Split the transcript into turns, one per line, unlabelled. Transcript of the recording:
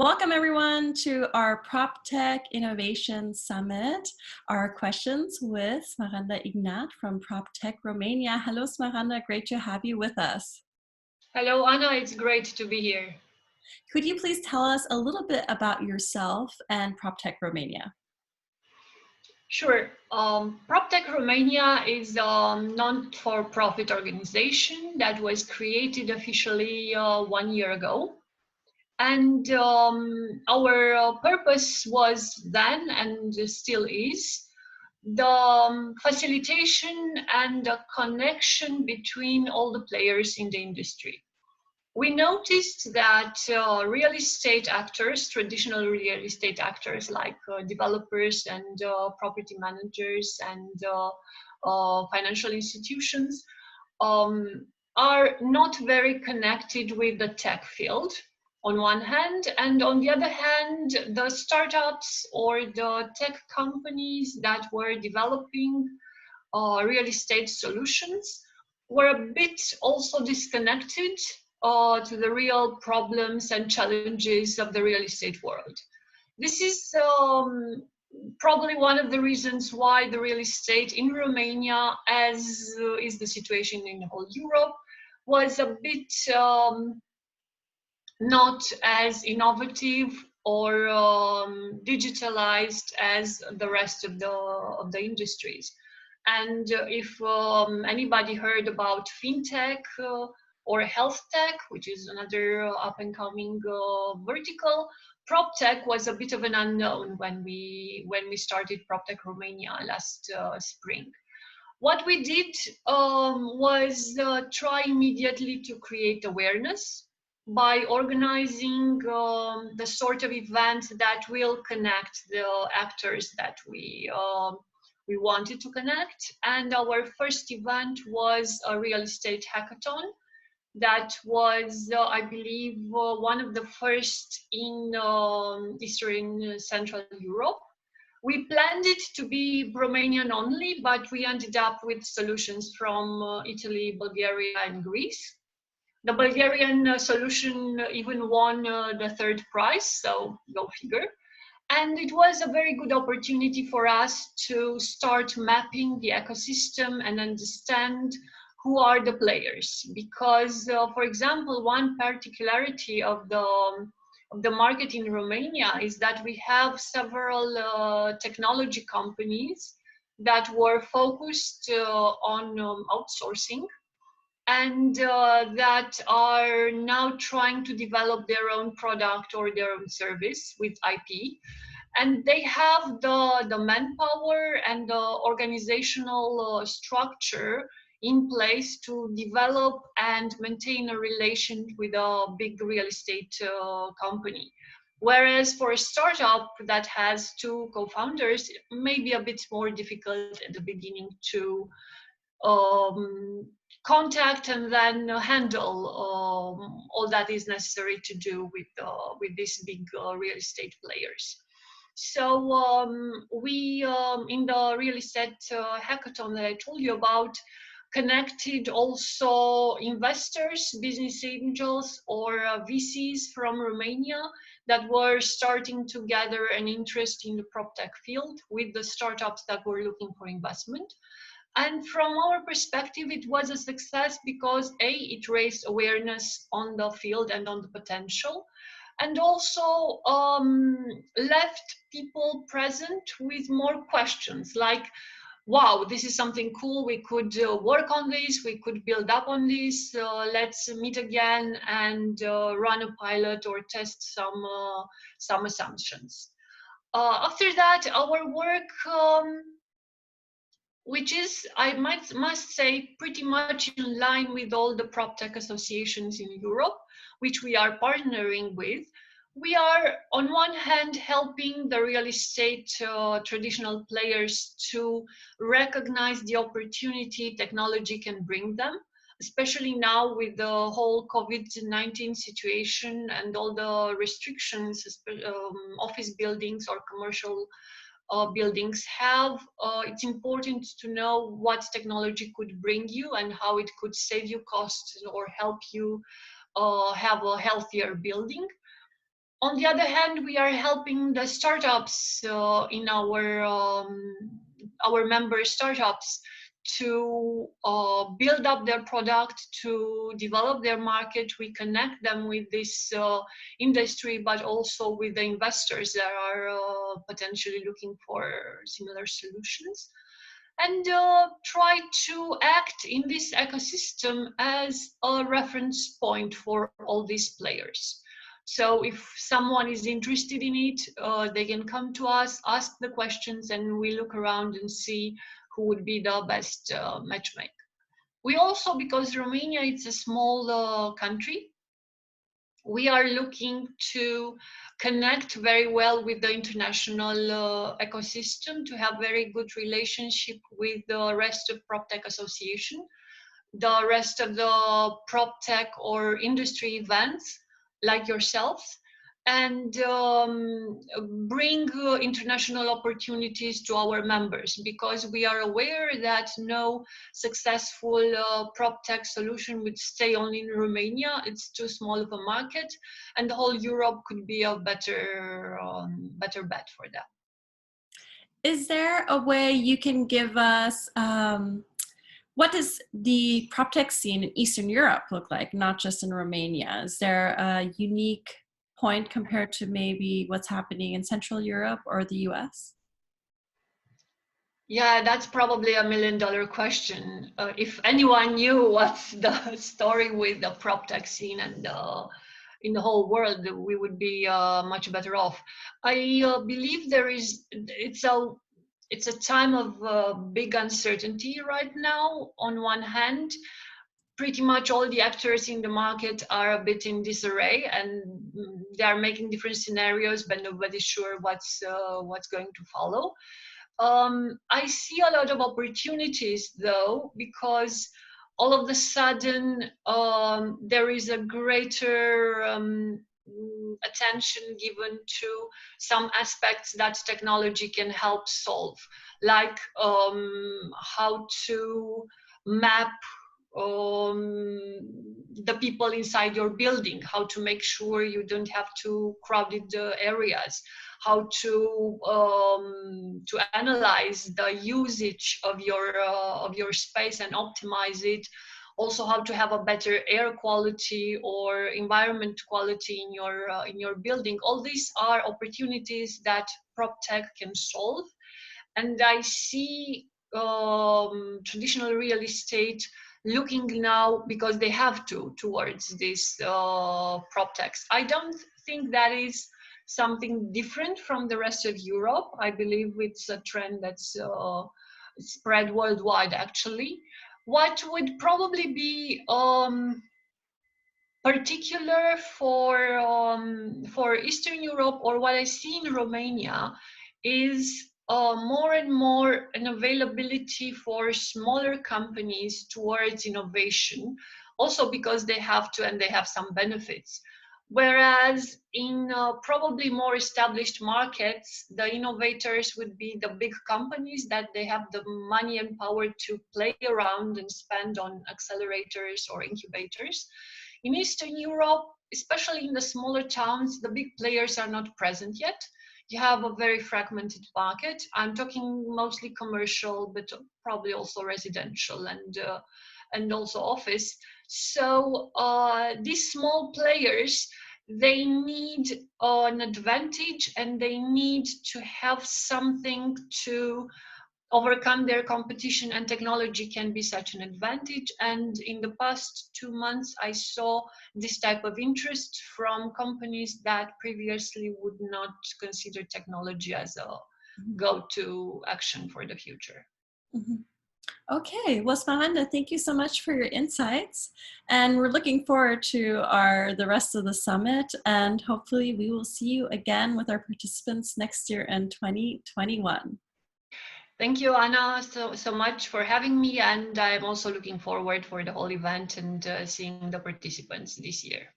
Welcome everyone to our PropTech Innovation Summit. Our questions with SMARANDA IGNAT from PropTech Romania. Hello SMARANDA, great to have you with us.
Hello Anna, it's great to be here.
Could you please tell us a little bit about yourself and PropTech Romania?
Sure. PropTech Romania is a non-for-profit organization that was created officially 1 year ago. And our purpose was then and still is the facilitation and the connection between all the players in the industry. We noticed that real estate actors, traditional real estate actors like developers and property managers and financial institutions are not very connected with the tech field on one hand, and on the other hand, the startups or the tech companies that were developing real estate solutions were a bit also disconnected to the real problems and challenges of the real estate world. This is probably one of the reasons why the real estate in Romania, as is the situation in the whole Europe, was a bit not as innovative or digitalized as the rest of the industries. And if anybody heard about fintech or health tech, which is another up-and-coming vertical, PropTech was a bit of an unknown when we started PropTech Romania last spring. What we did was try immediately to create awareness by organizing the sort of event that will connect the actors that we wanted to connect. And our first event was a real estate hackathon that was, I believe, one of the first in Eastern Central Europe. We planned it to be Romanian only, but we ended up with solutions from Italy, Bulgaria, and Greece. The Bulgarian solution even won the third prize, so go figure. And it was a very good opportunity for us to start mapping the ecosystem and understand who are the players. Because, for example, one particularity of the market in Romania is that we have several technology companies that were focused on outsourcing and that are now trying to develop their own product or their own service with IP. And they have the manpower and the organizational structure in place to develop and maintain a relation with a big real estate company. Whereas for a startup that has two co-founders, it may be a bit more difficult at the beginning to contact and then handle all that is necessary to do with these big real estate players. So we, in the real estate hackathon that I told you about, connected also investors, business angels, or VCs from Romania that were starting to gather an interest in the PropTech field with the startups that were looking for investment. And from our perspective, it was a success because A, it raised awareness on the field and on the potential, and also left people present with more questions like, wow, this is something cool, we could work on this, we could build up on this, let's meet again and run a pilot or test some assumptions. After that, our work, which is, I must say, pretty much in line with all the PropTech associations in Europe, which we are partnering with. We are, on one hand, helping the real estate traditional players to recognize the opportunity technology can bring them, especially now with the whole COVID-19 situation and all the restrictions office buildings or commercial buildings have. It's important to know what technology could bring you and how it could save you costs or help you have a healthier building. On the other hand, we are helping the startups in our member startups to build up their product, to develop their market. We connect them with this industry, but also with the investors that are potentially looking for similar solutions, and try to act in this ecosystem as a reference point for all these players. So if someone is interested in it, they can come to us, ask the questions, and we look around and see who would be the best matchmaker. We also, because Romania is a small country, we are looking to connect very well with the international ecosystem, to have very good relationship with the rest of PropTech association, the rest of the PropTech or industry events like yourself, and bring international opportunities to our members, because we are aware that no successful PropTech solution would stay only in Romania. It's too small of a market, and the whole Europe could be a better bet for that.
Is there a way you can give us, what does the PropTech scene in Eastern Europe look like, not just in Romania? Is there a unique point compared to maybe what's happening in Central Europe or the US?
Yeah, that's probably $1 million question. If anyone knew what's the story with the PropTech scene and in the whole world, we would be much better off. I believe it's a time of big uncertainty right now. On one hand, pretty much all the actors in the market are a bit in disarray, and they are making different scenarios, but nobody's sure what's going to follow. I see a lot of opportunities though, because all of a sudden there is a greater attention given to some aspects that technology can help solve, like how to map the people inside your building, how to make sure you don't have too crowded areas, how to analyze the usage of your space and optimize it. Also, how to have a better air quality or environment quality in your building. All these are opportunities that PropTech can solve, and I see traditional real estate looking now, because they have to, towards this PropTechs. I don't think that is something different from the rest of Europe. I believe it's a trend that's spread worldwide, actually. What would probably be particular for Eastern Europe, or what I see in Romania, is more and more an availability for smaller companies towards innovation, also because they have to, and they have some benefits. Whereas in probably more established markets, the innovators would be the big companies that they have the money and power to play around and spend on accelerators or incubators. In Eastern Europe, especially in the smaller towns, the big players are not present yet. You have a very fragmented market. I'm talking mostly commercial, but probably also residential and also office. So these small players, they need an advantage, and they need to have something to overcome their competition, and technology can be such an advantage. And in the past 2 months, I saw this type of interest from companies that previously would not consider technology as a go-to action for the future.
Mm-hmm. Okay, well, Smaranda, thank you so much for your insights. And we're looking forward to the rest of the summit. And hopefully we will see you again with our participants next year in 2021.
Thank you, Anna, so much for having me. And I'm also looking forward for the whole event and seeing the participants this year.